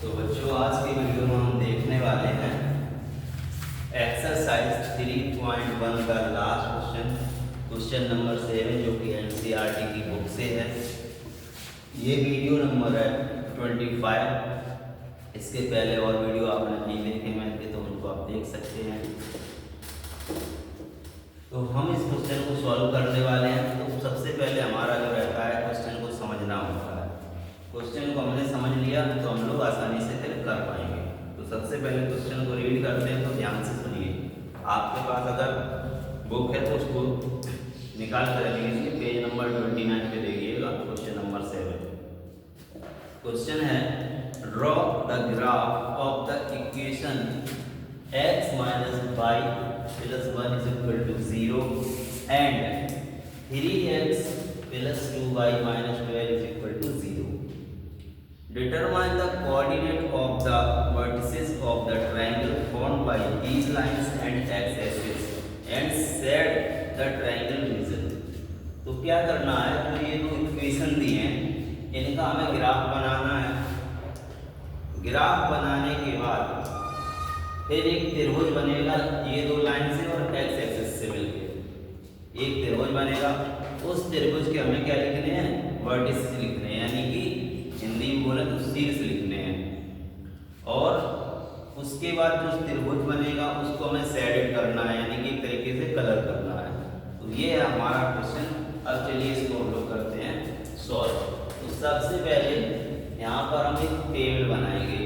तो बच्चों आज की वीडियो में हम देखने वाले हैं एक्सरसाइज 3.1 का लास्ट क्वेश्चन नंबर 7 जो कि एनसीईआरटी की बुक से है। ये वीडियो नंबर है 25। इसके पहले और वीडियो आपने नहीं देखे मैं थे तो उनको आप देख सकते हैं। तो हम इस क्वेश्चन को सॉल्व करने वाले हैं। तो सबसे पहले हमारा जो रहता है क्वेश्चन को समझना होता है। क्वेश्चन को हमने समझ लिया तो हम लोग आसानी से फिर कर पाएंगे। तो सबसे पहले क्वेश्चन को रीड करते हैं, तो ध्यान से सुनिए। आपके पास अगर बुक है तो उसको निकाल कर रखिए, पेज नंबर 29 पे देखिएगा। क्वेश्चन नंबर 7 क्वेश्चन है draw the graph of the equation x minus y plus 1 is equal to 0 and 3x plus 2y minus 12 is equal to 0। Determine the coordinate of the vertices of the triangle formed by these lines and x-axis and set the triangle region। तो क्या करना है, तो ये दो equation दिए हैं, इनका हमें ग्राफ बनाना है। ग्राफ बनाने के बाद फिर एक त्रिभुज बनेगा ये दो लाइन से और एक्स एक्सिस से मिलकर एक त्रिभुज बनेगा। उस त्रिभुज के हमें क्या लिखने हैं, वर्टिसेस लिखने हैं, यानी कि हिंदी में बोले तो शीर्ष लिखने हैं। और उसके बाद जो त्रिभुज बनेगा उसको हमें शेडेड करना है, यानी कि एक तरीके से कलर करना है। तो ये है हमारा क्वेश्चन। अब चलिए इसको हम लोग करते हैं सॉल्व। तो सबसे पहले यहाँ पर हम एक टेबल बनाएंगे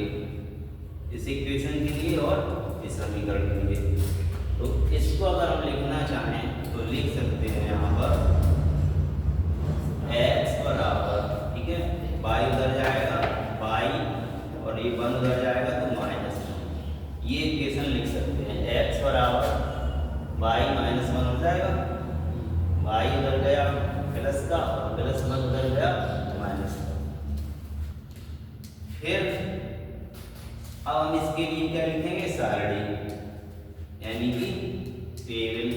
इस इक्वेशन के लिए और इस समीकरण के लिए। तो इसको अगर हम लिखना चाहें तो लिख सकते हैं यहाँ पर x बराबर, ठीक है, y उधर जाएगा y और ये 1 उधर जाएगा तो माइनस। ये इक्वेशन लिख सकते हैं x बराबर y माइनस 1 हो जाएगा, y उधर गया प्लस का और प्लस 1 उधर गया माइनस। फिर अब हम इसके लिए क्या लिखेंगे, सारणी, यानी कि टेबल।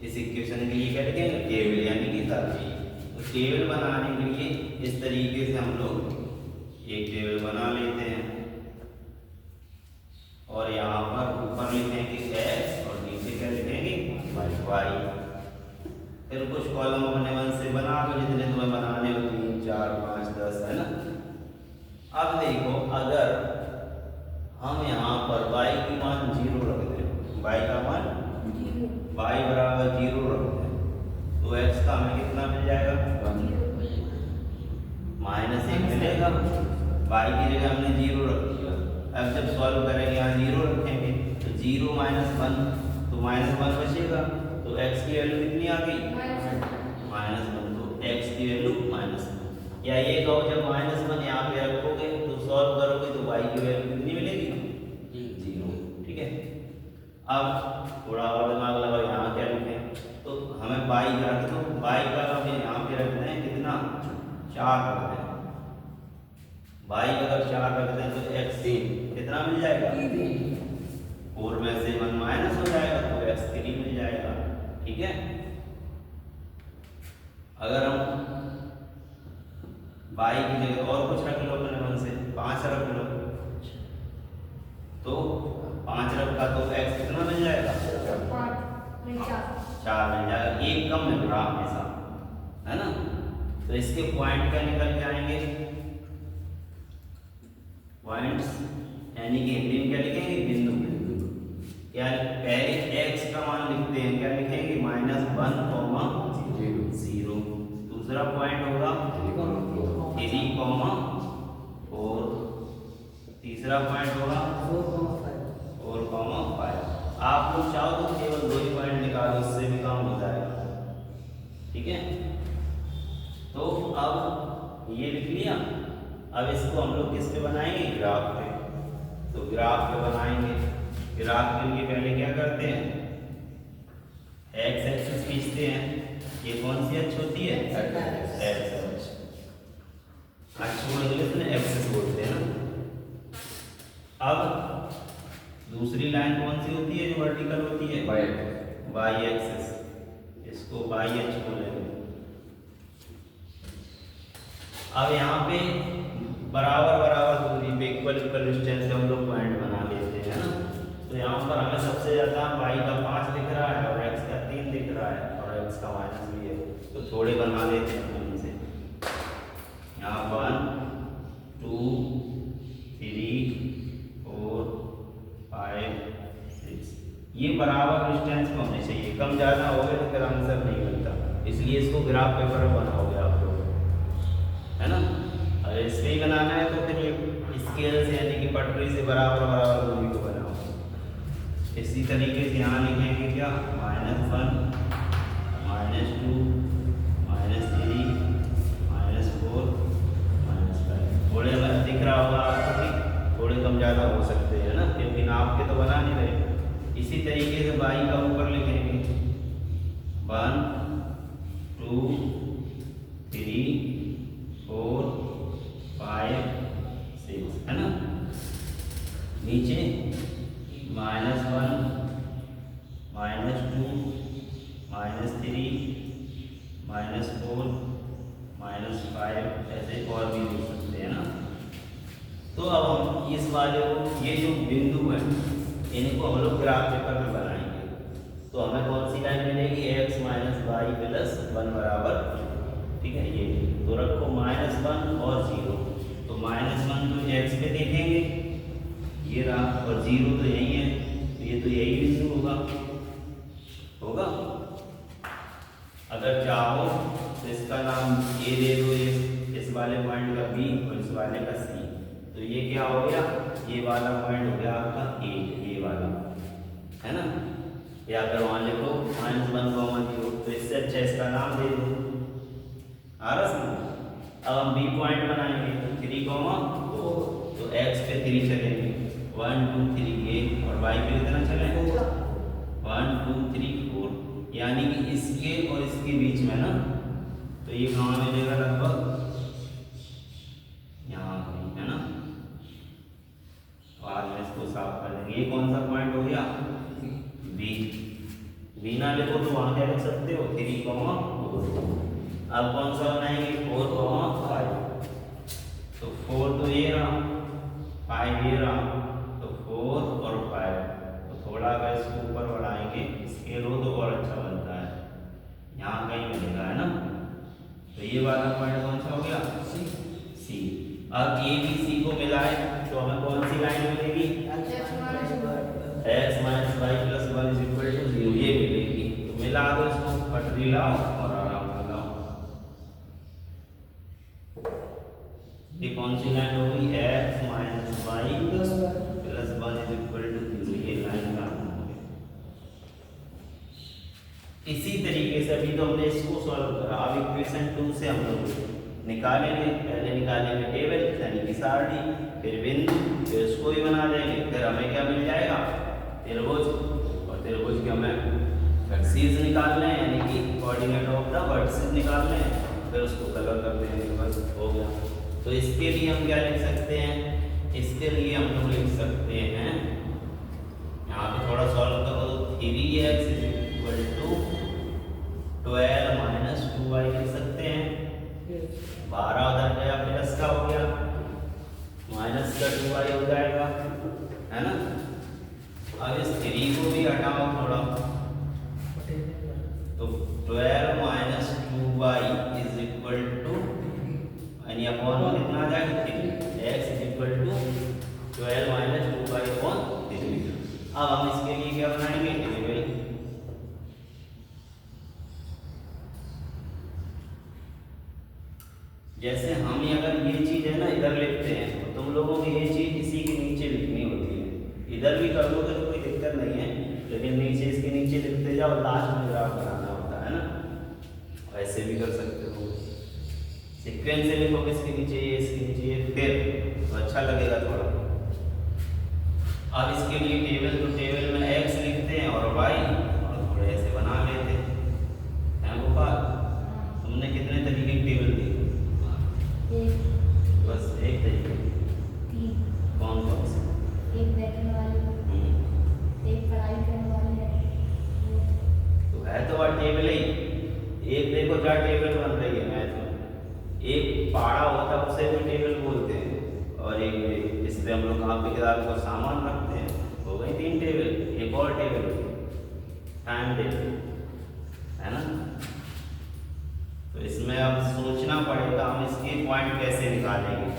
इस इक्वेशन के लिए क्या लिखेंगे, टेबल, यानी कि सारणी। तो टेबल बनाने के लिए इस तरीके से हम लोग एक टेबल बना लेते हैं और यहाँ पर ऊपर लिखेंगे x और नीचे क्या लिखेंगे, y। फिर कुछ कॉलम अपने मन से बना दो जितने तुम्हें बनाने हो, 3 4 5 10, है ना। अब देखो अगर हम यहाँ पर y की मान 0 रख दें, y का मान y बराबर 0 रख दें तो x का हमें कितना मिल जाएगा, माइनस 1 मिलेगा। y की जगह हमने 0 रख दिया। अब जब सॉल्व करेंगे यहाँ 0 रखेंगे तो 0 माइनस 1 तो माइनस 1 बचेगा। तो x की वैल्यू कितनी आ गई, माइनस 1। तो x की वैल्यू माइनस 1, या ये कहो जब माइनस 1 यहाँ पे रखोगे तो सॉल्व करोगे तो y की वैल्यू कितनी मिलेगी, 0, ठीक है। अब थोड़ा और दिमाग लगाओ, यहाँ क्या लिखें, तो हमें y रख दो, y का हमें यहाँ पे रखना है कितना, 4 रख दें। y अगर 4 रख दें तो x कितना मिल जाएगा, 4 में से 1 माइनस हो जाएगा तो x 3 मिल जाएगा, ठीक है। अगर हम y की जगह और कुछ रख लो अपने मन से, 5 रख लो, तो 5 रखा तो x कितना मिल जाएगा, 4 मिल जाएगा। एक कम मिल रहा हमेशा, है ना। तो इसके पॉइंट क्या निकल के आएंगे, पॉइंट्स, यानी कि हिंदी में क्या लिखेंगे, बिंदु। क्या पहले x का मान लिखते हैं, क्या लिखेंगे, -1, 0। दूसरा पॉइंट होगा 3, 4। तीसरा पॉइंट होगा 4, 5। आप लोग चाहो तो केवल 2 ही पॉइंट निकालो, उससे भी काम हो जाएगा, ठीक है। तो अब ये लिख लिया। अब इसको हम लोग किस पे बनाएंगे, ग्राफ पे। तो ग्राफ पे बनाएंगे। ग्राफ के लिए पहले क्या करते हैं, एक्स एक्सिस खींचते हैं। ये कौन सी अक्ष होती है, एक्स अक्ष। अक्ष को इंग्लिश में एक्सिस बोलते हैं ना। अब दूसरी लाइन कौन सी होती है जो वर्टिकल होती है, वाई एक्सिस। इसको वाई अक्ष बोलेंगे। अब यहाँ पे बराबर बराबर दूरी पे इक्वल इक्वल डिस्टेंस से हम लोग पॉइंट बना लेते हैं ना। तो यहाँ पर हमें सबसे ज़्यादा y का 5 दिख रहा है और x का 3 दिख रहा है और x का माइनस भी है, तो थोड़े बना लेते हैं हम इनसे। यहाँ 1 2 3 4 5 6 ये बराबर डिस्टेंस में होने चाहिए, कम ज़्यादा हो गए तो फिर आंसर नहीं बनता, इसलिए इसको ग्राफ पेपर में बनाओगे आप लोग, है ना। अगर इस पर बनाना है तो फिर स्केल से यानी कि पटरी से बराबर बराबर दूरी को बनाओ। इसी तरीके से यहाँ लिखेंगे क्या, -1 -2 -3 -4 -5। थोड़े दिख रहा होगा आपको कि थोड़े कम ज़्यादा हो सकते हैं ना, क्योंकि नाप के तो बना नहीं रहे। इसी तरीके से y का ऊपर लिखेंगे 1 2 3 4 5 6, है ना। नीचे -1 -2 -3 -4 -5 ऐसे और भी लिख सकते हैं ना। तो अब हम इस वाले को, ये जो बिंदु है इनको हम लोग ग्राफ पेपर में बनाएंगे। तो हमें कौन सी लाइन मिलेगी, x - y + 1 बराबर, ठीक है। ये तो रखो -1 और 0, तो -1 तो x पे देखेंगे, ये रहा, और 0 तो यही है, तो ये तो यही बिंदु होगा। अगर चाहो तो इसका नाम a दे दो, इस वाले पॉइंट का b और इस वाले का c, तो ये क्या हो गया, ये वाला पॉइंट हो गया आपका a, ये वाला, है ना। या फिर वहाँ लिखो -1, 0, तो इससे अच्छा इसका नाम दे दो, आ रहा समझ। अब हम b पॉइंट बनाएंगे, 3, 4, तो x पे 3 चलेंगे, 1 2 3 ये, और y पे कितना चलेगा, 1 2 3 4, यानी कि इसके और इसके बीच में ना, तो ये कहाँ मिलेगा, लगभग यहाँ, है ना। बाद में इसको साफ कर देंगे। ये कौन सा पॉइंट हो गया, b ना लिखो तो वहाँ क्या लिख सकते हो, 3, 4। अब कौन सा बनाएंगे, 4, 5, तो 4 तो ये रहा, 5 ये रहा, तो 4 और 5, तो थोड़ा अगर इसको ऊपर बढ़ाएंगे स्केल हो तो और अच्छा बनता है, यहाँ कहीं मिलेगा, है ना। तो ये वाला पॉइंट कौन सा हो गया, सी। अब ए बी सी को मिलाए तो हमें कौन सी लाइन मिलेगी, x - y + 1 = 0, ये मिलेगी। तो मिला दो इसको, पटरी लाओ और आराम से लाओ। ये कौन सी लाइन हो गई, x - y + 1 = 0, ये लाइन का नाम हो गया। इसी तरीके से अभी तो हमने इसको सॉल्व करा, अब इक्वेशन 2 से हम लोग निकालेंगे। पहले निकालेंगे टेबल यानी कि सारणी, फिर बिंदु, फिर उसको भी बना देंगे, फिर हमें क्या मिल जाएगा, त्रिभुज, और त्रिभुज के हमें वर्टिसेस निकालने हैं, यानी कि कोऑर्डिनेट ऑफ द वर्टिसेस निकालने हैं, फिर उसको कलर कर देंगे, बस हो गया। तो इसके लिए हम क्या लिख सकते हैं, इसके लिए हम लोग लिख सकते हैं, यहाँ पे थोड़ा सॉल्व करो, 3x = 12 - 2y लिख सकते हैं। 12 उधर गया, प्लस का हो गया, माइनस का 2y हो जाएगा, है ना। अब इस 3 को भी हटाओ थोड़ा, तो 12 - 2y = यानी अपॉन में कितना आ जाएगा, 3, x = 12 - 2y/3। अब हम इसके लिए क्या बनाएंगे, टेबल। जैसे हम अगर ये चीज है ना इधर लिखते हैं, तो तुम लोगों को ये चीज इसी के नीचे लिखनी होती है। इधर भी कर लोगे तो कोई दिक्कत नहीं है, लेकिन नीचे इसके नीचे लिखते जाओ, लास्ट में ग्राफ बनाना होता है ना। ऐसे भी कर सकते हो, सीक्वेंस से लिखोगे, इसके नीचे ये, इसके नीचे ये, फिर तो अच्छा लगेगा थोड़ा। अब इसके लिए टेबल, तो टेबल में x लिखते हैं और y, और थोड़े ऐसे बना लेते हैं। गोपाल, तुमने कितने तरीके की टेबल दी, बस एक तरीके, कौन से, एक बैठने वाली, एक पढ़ाई करने वाली है, तो है तो वह टेबल ही। एक देखो क्या टेबल बन रही है मैथ में, एक पाड़ा होता है उसे भी टेबल बोलते हैं, और एक इस पे हम लोग कॉपी किताब को सामान रखते हैं, हो गई 3 टेबल। एक और टेबल टाइम टेबल, है ना। तो इसमें अब सोचना पड़ेगा हम इसके पॉइंट कैसे निकालेंगे।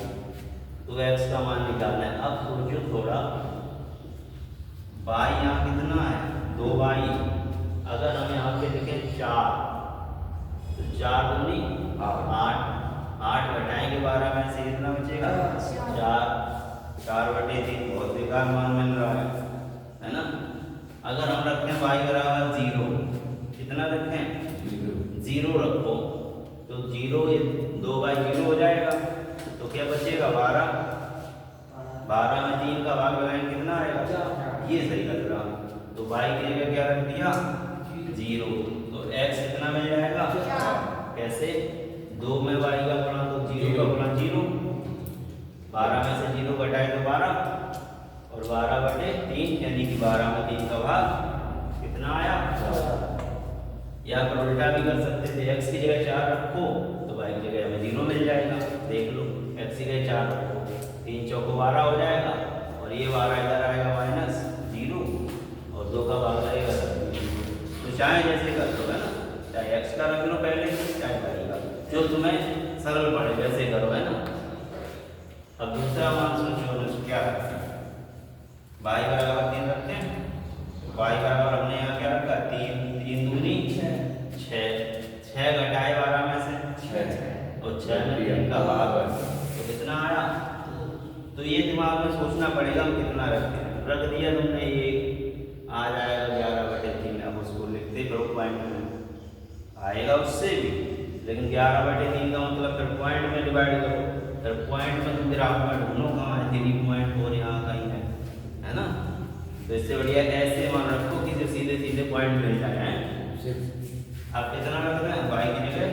तो x का मान निकालना है। अब सोचो थोड़ा, y यहाँ कितना है 2y, अगर हम यहाँ पे लिखें 4 तो 4 दूनी 8, 8 घटाएंगे 12 में से कितना बचेगा 4, 4/3 बहुत बेकार मान मिल रहा है ना। अगर हम रखते हैं y बराबर 0, कितना रखें 0 रखो, तो 0 2/0 हो जाएगा, तो क्या बचेगा 12, 12 में 3 का भाग लगाएंगे कितना आएगा, ये सही लग रहा। तो y की जगह क्या रख दिया 0, तो x कितना मिल जाएगा, कैसे 2 में y का गुणा तो 0 का गुणा 0, 12 में से 0 घटाए तो 12, और 12/3 यानी कि 12 में 3 का भाग कितना आया। या फिर उल्टा भी कर सकते थे, x की जगह 4 रखो तो y की जगह हमें 0 मिल जाएगा। देख लो x की जगह 4 रखो, 3 चौको 12 हो जाएगा, और ये 12 इधर आएगा -0, और 2 का भाग लगेगा 0। तो चाहे जैसे कर लो, है ना, चाहे x का रख लो पहले, चाहे y का, जो तुम्हें सरल पड़े वैसे करो, है ना। अब दूसरा मान सोचो क्या रखते हैं, y बराबर 3 रखते हैं, y बराबर हमने यहाँ क्या रखा 3 दूनी 6, 6 घटाए 12 में से 6, और 6 में 3 का भाग तो कितना आया। तो ये दिमाग में सोचना पड़ेगा हम कितना रखते हैं। रख दिया तुमने, ये आ जाएगा 11/3, अब उसको लिखते करो पॉइंट में, आएगा उससे भी, लेकिन 11/3 का मतलब फिर पॉइंट में डिवाइड करो, फिर पॉइंट में तुम ग्राफ में ढूंढो कहाँ है 3.4, यहाँ कहीं है ना। तो इससे बढ़िया ऐसे मान रखो कि जो सीधे सीधे पॉइंट मिल जाए। आप कितना रख रहे हैं, y की जगह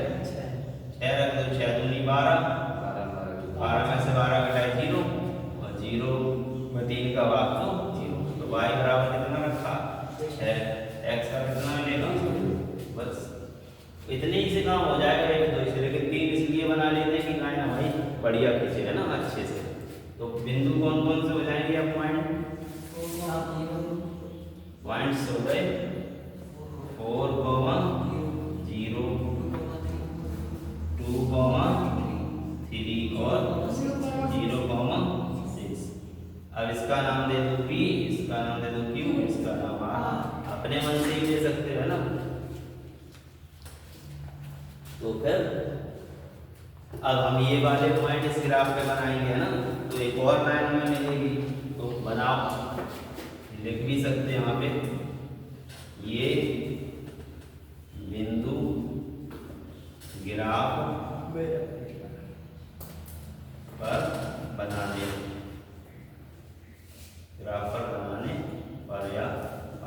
6 रख दो, 6 दूनी 12, 12 में से 12 घटाए 0, और 0 में 3 का भाग तो 0, तो y बराबर कितना रखा 6, x का कितना मिलेगा, बस इतने ही से काम हो जाएगा। 1 2 से, लेकिन 3 इसलिए बना लेते हैं कि लाइन हमारी बढ़िया खींचे, है ना, अच्छे से। तो बिंदु कौन कौन से हो जाएंगे अब पॉइंट्स हो गए 4, 0, 2, 3 और 0,6। अब इसका नाम दे दो P, इसका नाम दे दो Q, इसका नाम R, अपने मन से ही दे सकते हो ना। तो फिर अब हम ये वाले पॉइंट इस ग्राफ पे बनाएंगे, है ना। तो एक और लाइन हमें मिलेगी, तो बनाओ, लिख भी सकते हैं यहाँ पे, ये बिंदु ग्राफ पर बनाने, ग्राफ पर बनाने पर, या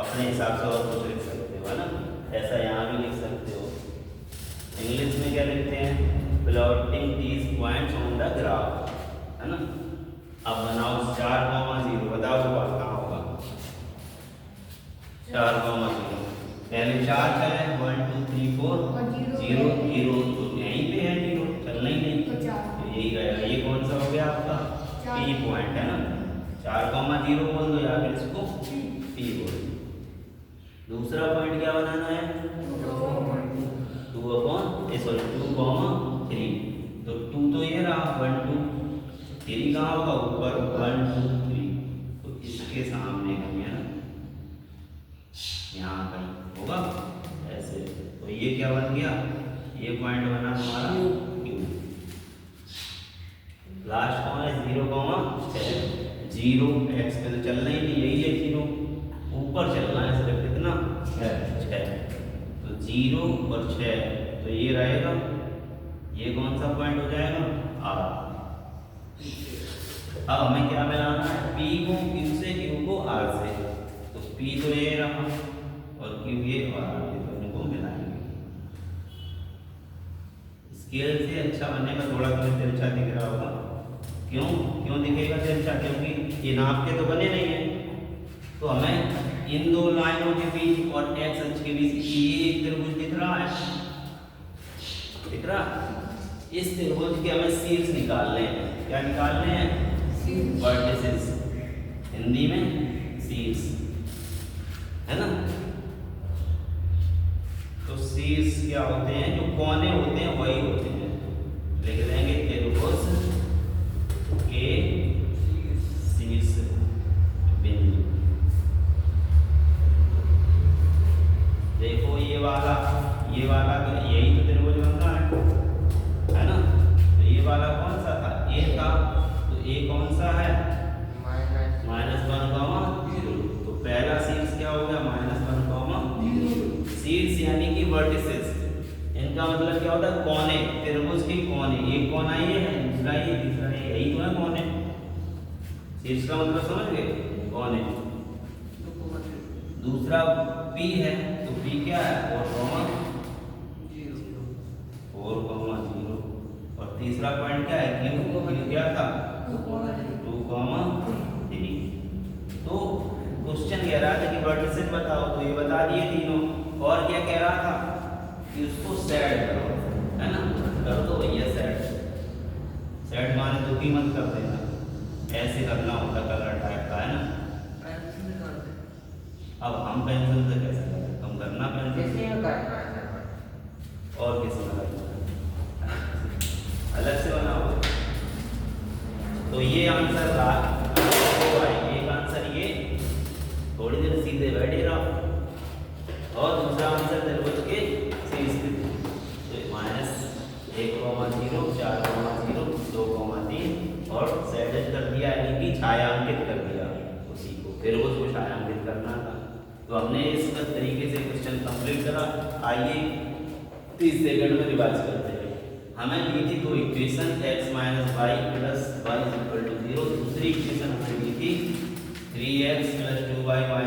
अपने हिसाब से और कुछ लिख सकते हो, है ना। ऐसा यहाँ भी लिख सकते हो। इंग्लिश में क्या लिखते हैं, plotting these points on the graph, है ना। अब बनाओ 4,0, बताओ कहाँ होगा 4,0, पहले 4 चले 1 2 3 4 0 0, तो यहीं पे है 0, चलना ही नहीं, तो यही रहेगा। ये कौन सा हो गया आपका P पॉइंट, है ना। 4,0 बोल दो, या फिर इसको P बोल दो। दूसरा पॉइंट क्या बनाना है 2/3, तो 2 तो ये रहा 1 2, 3 कहाँ होगा ऊपर 1 2 3, तो इसके सामने कहीं, है ना, यहाँ कहीं होगा ऐसे। तो ये क्या बन गया, ये पॉइंट बना हमारा Q। लास्ट कौन है 0,6, 0 x पे तो चलना ही नहीं, यही है 0, ऊपर चलना है सिर्फ कितना 6, तो 0 और 6, तो ये रहेगा, ये कौन सा पॉइंट हो जाएगा R। अब हमें क्या मिलाना है, P को Q से, Q को R से, तो P तो ये रहा और Q ये, और R ये, दोनों को मिलाएंगे। स्केल से अच्छा बनने का थोड़ा तुम्हें तिरछा दिख रहा होगा, क्यों दिखेगा तिरछा, क्योंकि ये नाप के तो बने नहीं है। तो हमें इन दो लाइनों के बीच और x अक्ष के बीच ये एक त्रिभुज दिख रहा है, दिख रहा, इस त्रिभुज के हमें शीर्ष निकालने हैं। क्या निकालने हैं? वर्टिसेस, हिंदी में शीर्ष, है ना। तो शीर्ष क्या होते हैं? जो कोने होते हैं वही होते हैं। लिख देंगे त्रिभुज के शीर्ष बिंदु। देखो ये वाला तो यही तो त्रिभुज बन रहा है ना। तो ये वाला कौन सा था? ए था। तो ए कौन सा है? -1, तो पहला शीर्ष क्या हो गया? -1, शीर्ष यानी कि वर्टिसेस। इनका मतलब क्या होता है? कोने, त्रिभुज के कोने। एक कोना ये है, दूसरा ये, तीसरा ये, यही तो है कोने। शीर्ष का मतलब समझ गए? कोने। दूसरा P है, तो P क्या है? 4, 4,0। और तीसरा पॉइंट क्या है? Q क्या था? 2,3। तो क्वेश्चन कह रहा था कि वर्टिसेस बताओ, तो ये बता दिए तीनों। और क्या कह रहा था? कि उसको सेट करो, है ना। कर दो भैया सेट। सेट माने दुखी मत कर देना, ऐसे करना होता कलर टाइप का, है ना। अब हम पेंसिल से कैसे करें? तुम करना पेंसिल से और किसी में करना अलग से बनाओ। तो ये आंसर रहा। एक आंसर ये, थोड़ी देर सीधे बैठे रहो। और दूसरा आंसर त्रिभुज के शीर्ष बिंदु। तो -1,0, 4,0, 2,3 और सेट कर दिया, यानी कि छायांकित कर दिया उसी को, त्रिभुज को छायांकित करना था। तो हमने इस तरीके से क्वेश्चन कंप्लीट करा। आइए 30 सेकंड में रिवाइज करते हैं। हमें दी थी दो इक्वेशन, x - y + y = 0। दूसरी इक्वेशन हमें दी थी 3x + 2y - y =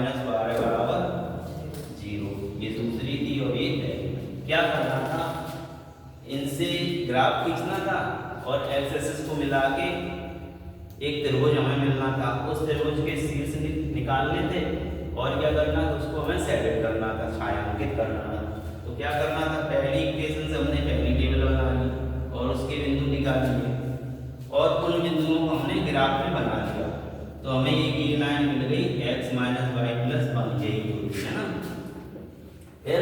0। ये दूसरी थी और ये है। क्या करना था? इनसे ग्राफ खींचना था और एक्स एक्सिस को मिला के एक त्रिभुज हमें मिलना था। उस त्रिभुज के शीर्ष निकालने थे और क्या करना था? उसको हमें सेट करना था, छायांकित करना था। तो क्या करना था? पहली इक्वेशन से हमने पहली टेबल बना ली और उसके बिंदु निकाल लिए और उन बिंदुओं को हमने ग्राफ में बना लिया। तो हमें ये लाइन मिल गई x - y + 1, यही होती है ना। फिर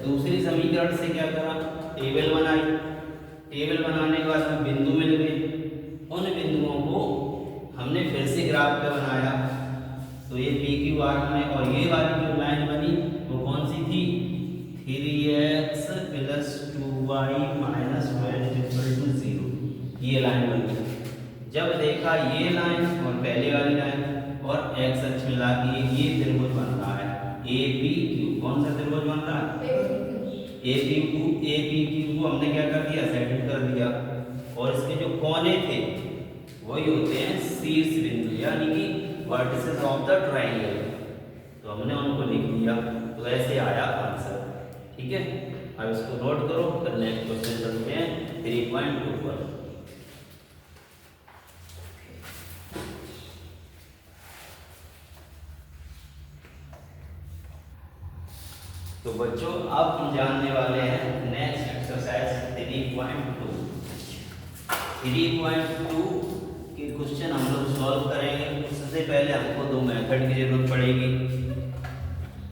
दूसरी समीकरण से क्या करा? टेबल बनाई। टेबल बनाने के बाद हमें बिंदु मिल गए। उन बिंदुओं को हमने फिर से ग्राफ पे बनाया। तो ये PQR में, और ये वाली जो लाइन बनी वो कौन सी थी? 3x + 2y - 1 = 0। ये लाइन बनी। जब देखा ये लाइन और पहले वाली लाइन और x अक्ष मिला के ये त्रिभुज बन रहा है APQ। कौन सा त्रिभुज बन रहा है? APQ को हमने क्या कर दिया? सेट कर दिया। और इसके जो कोने थे वही होते हैं शीर्ष बिंदु, यानी कि वर्टिसेस ऑफ द ट्रायंगल। तो हमने उनको लिख दिया। तो ऐसे आया आंसर। ठीक है, अब इसको नोट करो। फिर नेक्स्ट क्वेश्चन चलते हैं 3.2 पर। तो बच्चों अब हम जानने वाले हैं नेक्स्ट एक्सरसाइज 3.2। 3.2 के क्वेश्चन हम लोग सॉल्व करेंगे। उससे पहले हमको दो मेथड की जरूरत पड़ेगी।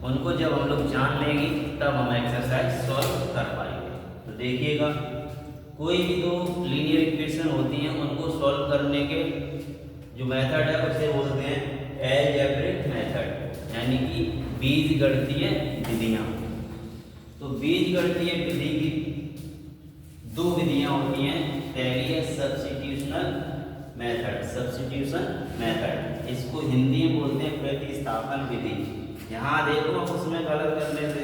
उनको जब हम लोग जान लेंगे तब हम एक्सरसाइज सॉल्व कर पाएंगे। तो देखिएगा, कोई भी दो लीनियर इक्वेशन होती हैं उनको सॉल्व करने के जो मेथड है उसे बोलते हैं अलजेब्रिक मेथड, यानी कि बीजगणितीय विधियां। तो बीजगणितीय विधि की दो विधियां होती हैं। पहली है सब्स्टिट्यूशनल मेथड। सब्स्टिट्यूशन मेथड, इसको हिंदी में बोलते हैं प्रतिस्थापन विधि। यहाँ देखो हम उसमें कलर करने से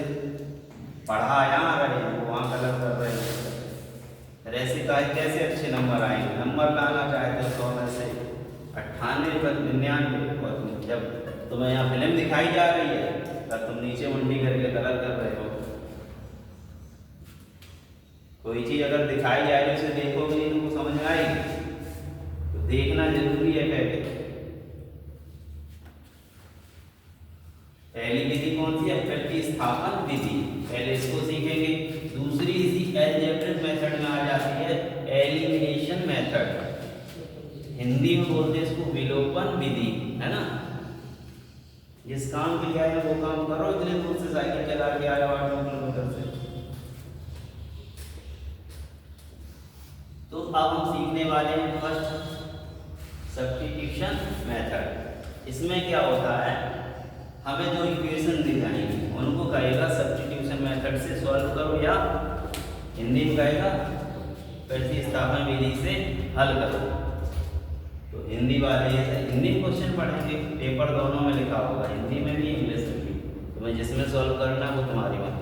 पढ़ा यहाँ रहे हैं, वहाँ कलर कर रहे हैं। ऐसे कैसे अच्छे नंबर आएंगे? नंबर लाना चाहते हो 100 में से 98 पर 99, और जब तुम्हें यहाँ फिल्म दिखाई जा रही है तब तुम नीचे मुंडी करके कलर कर रहे हो। कोई चीज अगर दिखाई जा रही है उसे देखोगे नहीं तुमको समझ में आएगी। तो देखना जरूरी है। पहली विधि कौन सी है? प्रतिस्थापन विधि। पहले इसको सीखेंगे। दूसरी इसी अलजेब्रिक मेथड में आ जाती है मेथड, हिंदी में बोलते हैं इसको विलोपन विधि, है ना। जिस काम के लिए आए वो काम करो, इतने दूर से साइकिल चला के आए 8 किलोमीटर से। तो अब हम सीखने वाले हैं फर्स्ट सब्स्टिट्यूशन मेथड। इसमें क्या होता है, हमें जो इक्वेशन दी जाएंगी उनको कहेगा सब्स्टिट्यूशन मेथड से सॉल्व करो, या हिंदी में कहेगा प्रतिस्थापन विधि से हल करो। तो हिंदी वाले हिंदी में क्वेश्चन पढ़ेंगे, पेपर दोनों में लिखा होगा, हिंदी में भी इंग्लिश में भी। तुम्हें जिसमें सॉल्व करना वो तुम्हारी बात।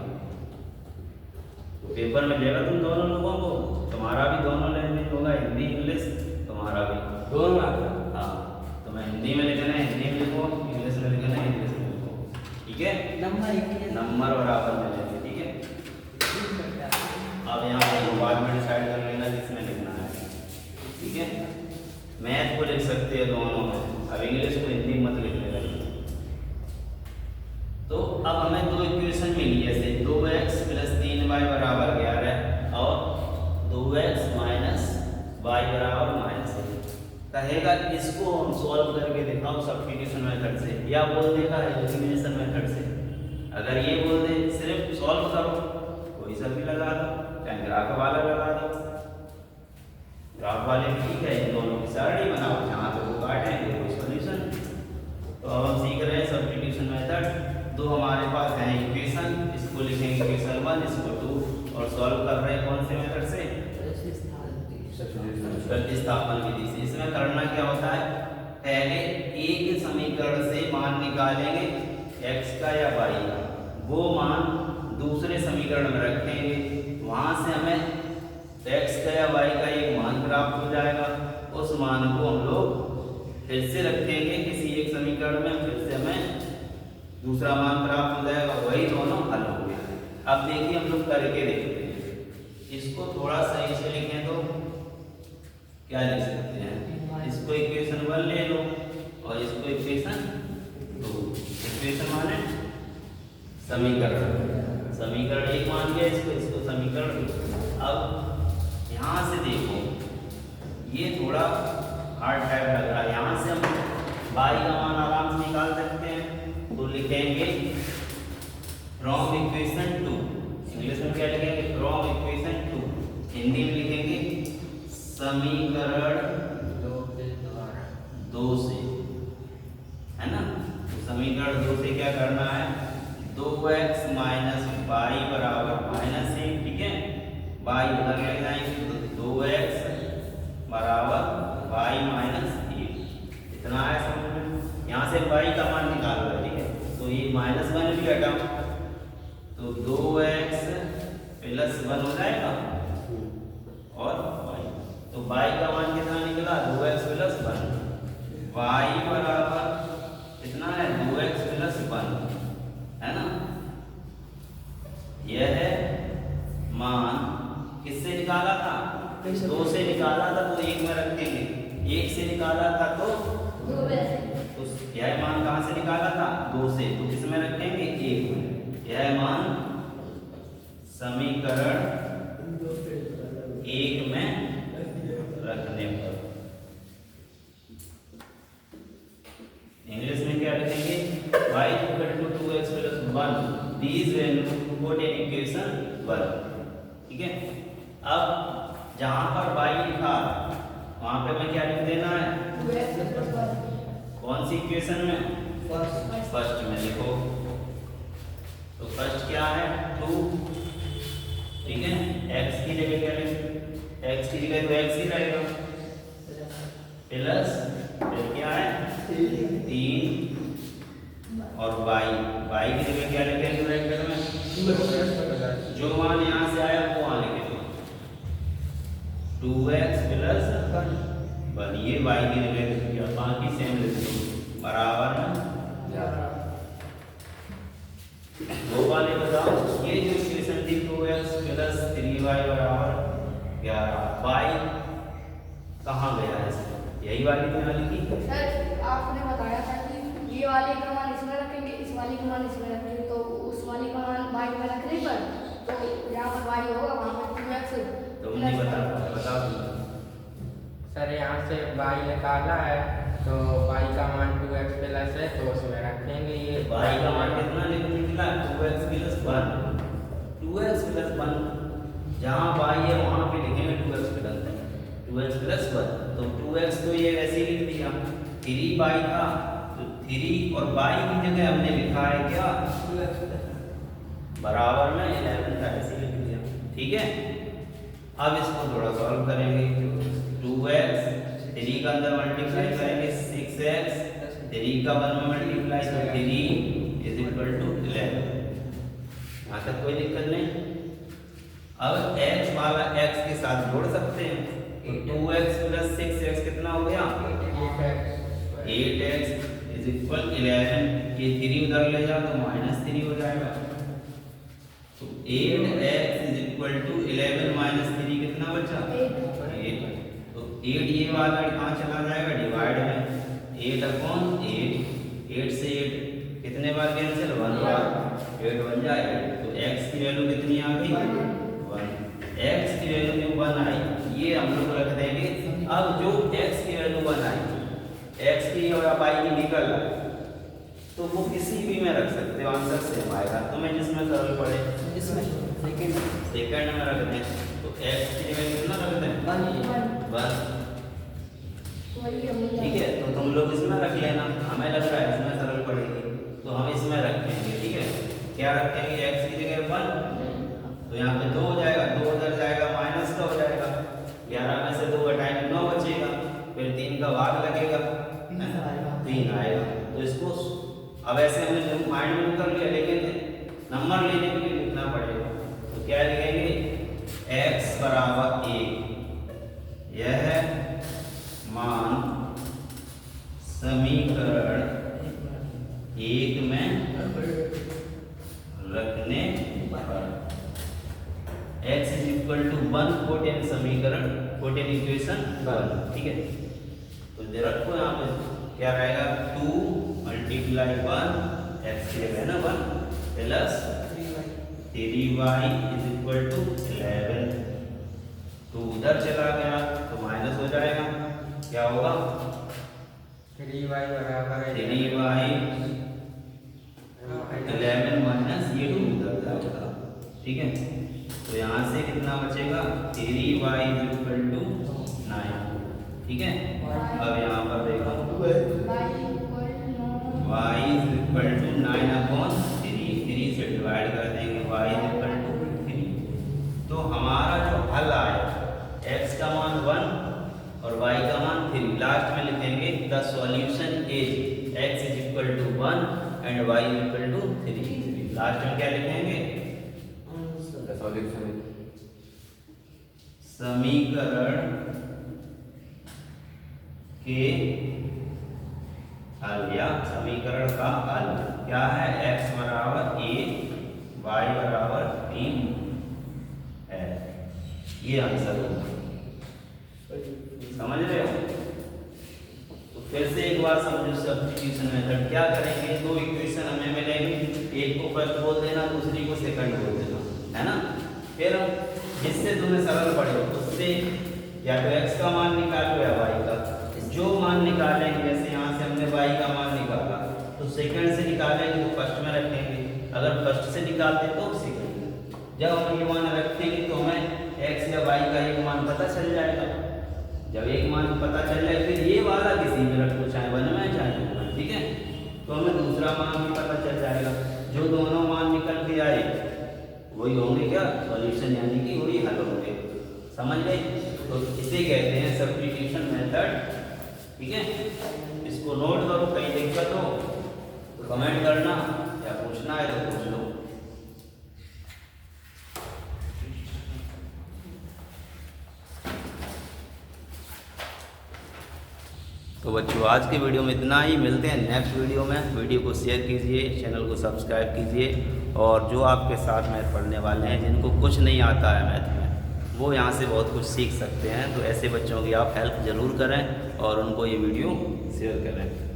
तो पेपर में लेगा तुम दोनों लोगों को, तुम्हारा भी दोनों लैंग्वेज होगा, हिंदी इंग्लिश, तुम्हारा भी दोनों आता। हाँ, तो मैं हिंदी में लिखना है हिंदी में लिखो, इंग्लिश में लिखना है इंग्लिश में लिखो, ठीक है। नंबर बराबर में लेंगे, ठीक है। अब यहाँ पर बाद में डिसाइड कर लेना किसमें लिखना है, ठीक है। मैथ को लिख सकते हैं दोनों में, अब इंग्लिश को हिंदी मत लिख लेना। तो अब हमें दो इक्वेशन मिली, जैसे 2x + 3y = 11 और 2x - y = -1। कहेगा इसको हम सॉल्व करके दिखाओ सब्स्टिट्यूशन मेथड से, या बोल देगा एलिमिनेशन मेथड से। अगर ये बोल दे सिर्फ सॉल्व करो, कोई सा भी लगा दो, चाहे ग्राफ वाला लगा दो, ग्राफ वाले ठीक है, इन दोनों की सरणी बनाओ, जहाँ पे वो काटेंगे कोई सॉल्यूशन। तो अब हम सीख रहे हैं सब्स्टिट्यूशन मेथड। दो हमारे पास है इक्वेशन, इसको लिखेंगे इक्वेशन 1, इसको 2, और सॉल्व कर रहे हैं कौन से मेथड से, प्रतिस्थापन विधि से। इसमें करना क्या होता है, पहले एक समीकरण से मान निकालेंगे x का या y का, वो मान दूसरे समीकरण में रखेंगे, वहां से हमें x का या y का एक मान प्राप्त हो जाएगा। उस मान को हम लोग फिर से रखेंगे किसी एक समीकरण में, फिर से हमें दूसरा मान प्राप्त हो जाएगा, वही दोनों हल होंगे। अब देखिए हम लोग करके देखते हैं, इसको थोड़ा सही से लिखें तो क्या लिख सकते हैं, इसको इक्वेशन 1 ले लो और इसको इक्वेशन 2। इक्वेशन माने समीकरण, समीकरण 1 मान लिया इसको, इसको समीकरण 2। अब यहाँ से देखो, ये थोड़ा हार्ड टाइप लग रहा है, यहाँ से हम y का मान आराम से निकाल सकते हैं। तो लिखेंगे फ्रॉम इक्वेशन 2, इंग्लिश में क्या लिखेंगे, फ्रॉम इक्वेशन 2, हिंदी में लिखेंगे समीकरण 2 से, है ना। तो समीकरण 2 से क्या करना है, 2x - y = -1, ठीक है। y उधर ले जाएंगे तो 2x = y - 1, इतना है समझ में। यहाँ से y का मान निकाल रहे हैं, ठीक है। तो ये -1 भी हटाओ तो 2x + 1 हो जाएगा, और y, तो y का मान कितना निकला, 2x + 1, y बराबर कितना है, 2x + 1, है ना। यह है मान, किससे निकाला था, 2 से निकाला था, तो 1 में रखेंगे, 1 से निकाला था तो यह मान कहाँ से निकाला था, 2 से, तो किसमें रखेंगे, 1 में। यह मान समीकरण 1 में रखने पर, इंग्लिश में क्या लिखेंगे, y = 2x + 1, these value put in equation 1, ठीक है। अब जहाँ पर y लिखा वहाँ पे हमें क्या लिख देना है, कौन सी इक्वेशन में, फर्स्ट में लिखो। तो फर्स्ट क्या है, 2, ठीक है। x की जगह क्या लिखें, x की जगह तो x ही रहेगा, प्लस फिर क्या है 3, और y की जगह क्या लिखेंगे ब्रैकेट में, जो मान यहाँ से आया वो वहाँ लिखेंगे, 2x + 1, ये y की जगह लिख दिया, बाकी सेम लिख दो, बराबर में दो वाले बताओ। ये जो इक्वेशन थी 2x + 3y = 11, y कहाँ गया है, यही वाली तो यहाँ लिखी। सर आपने बताया था कि ये वाले का मान इसमें रखेंगे, इस वाले का मान इसमें रखेंगे, तो उस वाले का मान y में रखने पर तो यहाँ पर y होगा, वहाँ पर 2x। तुम नहीं बता, बताओ सर यहाँ से y निकाला है तो y का मान 2x प्लस है तो उसमें रखेंगे ये y का मान कितना निकला 2x प्लस 1 2x प्लस 1 जहाँ y है वहाँ पे लिखेंगे 2x प्लस 1 तो 2x तो ये वैसे ही लिख दिया 3y था तो 3 और y की जगह हमने लिखा है क्या बराबर में 11 का ऐसे लिख दिया। ठीक है, अब इसको थोड़ा सॉल्व करेंगे 2x 3 का अंदर मल्टीप्लाई करेंगे 6x 3 का 1 में मल्टीप्लाई तो 3 इज इक्वल टू 11। यहाँ तक कोई दिक्कत नहीं। अब x वाला x के साथ जोड़ सकते हैं तो 2x प्लस 6x कितना हो गया 8x इज इक्वल 11। ये 3 उधर ले जाओ तो -3 हो जाएगा तो 8x is equal to 11 minus 3 कितना बचा 8। तो 8 ये वाला कहाँ चला जाएगा डिवाइड में 8/8 8 से 8 कितने बार कैंसिल 1 बार 8 बन जाएगा तो x की वैल्यू कितनी आ गई 1। x की वैल्यू जो 1 आई ये हम लोग रख देंगे। अब जो x की वैल्यू 1 आई x की और y की निकल आई तो वो किसी भी में रख सकते हो आंसर सेम आएगा। तो मैं जिसमें सरल पड़े इसमें सेकंड में रख दें तो x की वैल्यू कितना रख दें 1। ठीक है, तो तुम लोग इसमें रख लेना, हमें लग रहा है इसमें सरल पड़ेगी तो हम इसमें रखेंगे। ठीक है, क्या रखेंगे x की जगह 1 तो यहाँ पे 2 हो जाएगा 2 उधर जाएगा माइनस का हो जाएगा 11 में से 2 घटाएंगे 9 बचेगा फिर 3 का भाग लगेगा 3 आएगा। तो इसको अब ऐसे हमने माइंड में कर लिया लेकिन नंबर लेने के लिए लिखना पड़ेगा तो क्या लिखेंगे x बराबर 1 यह मान समीकरण 1 में रखने पर x इज इक्वल टू 1 कोटेन समीकरण कोटेन इक्वेशन 1। ठीक है, तो रखो यहाँ पे क्या रहेगा 2 मल्टीप्लाई 1 x की जगह ना 1 plus 3y is equal to 11। तो उधर चला गया तो माइनस हो जाएगा क्या होगा 3y बराबर है 3y 11 माइनस ये 2 उधर जाएगा। ठीक है, तो यहाँ से कितना बचेगा 3y इज इक्वल टू 9। ठीक है, अब यहाँ पर देखो y इज इक्वल टू 9/3 3 से डिवाइड कर देंगे y इज इक्वल टू 3। तो हमारा जो हल आया x का मान 1 और y का मान 3 लास्ट में लिखेंगे the solution is x is equal to 1 and y is equal to 3। Last में क्या लिखेंगे सॉल्यूशन समीकरण के हल या समीकरण का हल क्या है x बराबर 1 y बराबर 3 है। ये आंसर होगा, समझ रहे हो। तो फिर से एक बार समझो सब्स्टिट्यूशन मेथड क्या करेंगे। दो इक्वेशन हमें मिलेंगी, एक को फर्स्ट बोल देना दूसरी को सेकंड बोल देना, है ना। फिर जिससे तुम्हें सरल पड़े उससे या तो x का मान निकालो या y का। जो मान निकालेंगे जैसे यहाँ से हमने y का मान निकाला तो सेकंड से निकालेंगे तो फर्स्ट में रखेंगे, अगर फर्स्ट से निकालते तो सेकंड। जब हम ये मान रखेंगे तो हमें x या y का एक मान पता चल जाएगा। जब एक मान पता चल जाए फिर ये वाला किसी में रख दो, चाहे 1 में चाहे 2 में। ठीक है, तो हमें दूसरा मान भी पता चल जाएगा। जो दोनों मान निकल के आए वही होंगे क्या सॉल्यूशन, यानी कि वही हल होंगे। समझ गए, तो इसे कहते हैं सब्स्टिट्यूशन मेथड। ठीक है, इसको नोट करो, कहीं दिक्कत हो तो कमेंट करना या पूछना है तो पूछ लो। तो बच्चों आज के वीडियो में इतना ही, मिलते हैं नेक्स्ट वीडियो में। वीडियो को शेयर कीजिए, चैनल को सब्सक्राइब कीजिए और जो आपके साथ मैथ पढ़ने वाले हैं जिनको कुछ नहीं आता है मैथ में वो यहाँ से बहुत कुछ सीख सकते हैं। तो ऐसे बच्चों की आप हेल्प ज़रूर करें और उनको ये वीडियो शेयर करें।